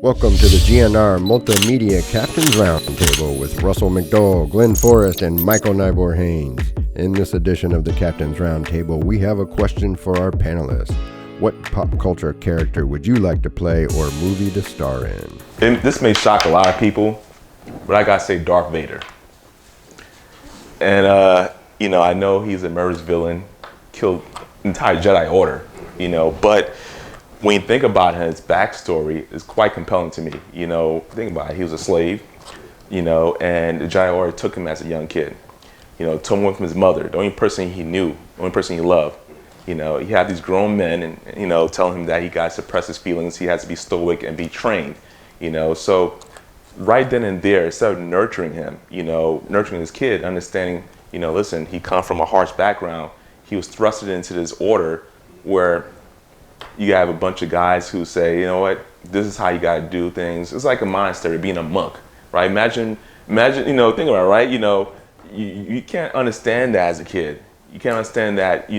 Welcome to the GNR Multimedia Captain's Roundtable with Russell McDowell, Glenn Forrest, and Michael Nyebor Haynes. In this edition of the Captain's Roundtable, we have a question for our panelists. What pop culture character would you like to play or movie to star in? And this may shock a lot of people, but I gotta say Darth Vader. And, I know he's a murderous villain, killed the entire Jedi Order, but when you think about his backstory, it's quite compelling to me. Think about it. He was a slave, and the Jedi Order took him as a young kid. Took him away from his mother, the only person he knew, the only person he loved. He had these grown men and, telling him that he got to suppress his feelings, he has to be stoic and be trained, So right then and there, instead of nurturing him, nurturing his kid, understanding, listen, he come from a harsh background. He was thrusted into this order where you have a bunch of guys who say, you know what, this is how you got to do things. It's like a monastery, being a monk, right? Imagine, think about it, right? You can't understand that as a kid. You can't understand that,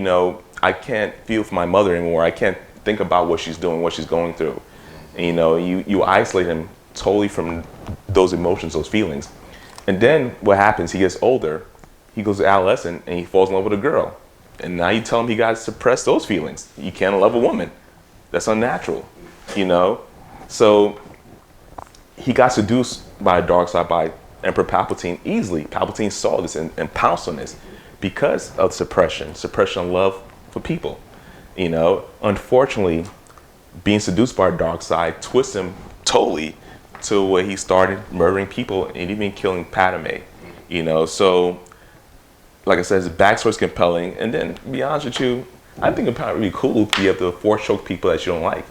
I can't feel for my mother anymore. I can't think about what she's doing, what she's going through. And, you isolate him totally from those emotions, those feelings. And then what happens, he gets older, he goes to adolescent, and he falls in love with a girl. And now you tell him he got to suppress those feelings. You can't love a woman. That's unnatural, So he got seduced by a dark side by Emperor Palpatine easily. Palpatine saw this and pounced on this because of suppression of love for people. Unfortunately, being seduced by a dark side twists him totally to where he started murdering people and even killing Padme. So like I said, his backstory is compelling. And then, to be honest with you, I think it'd probably be cool if you have to force choke people that you don't like.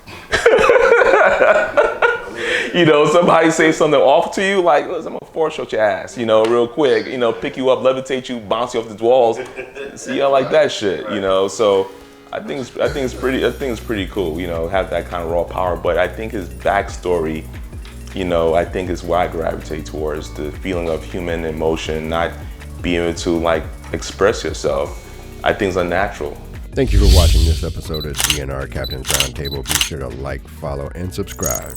Somebody say something awful to you, like, listen, I'm gonna force choke your ass, real quick, pick you up, levitate you, bounce you off the walls. See, I like that shit, So I think it's pretty cool, have that kind of raw power. But I think his backstory, I think is why I gravitate towards the feeling of human emotion, not being able to express yourself. I think it's unnatural. Thank you for watching this episode of GNR Captain's Roundtable. Be sure to like, follow, and subscribe.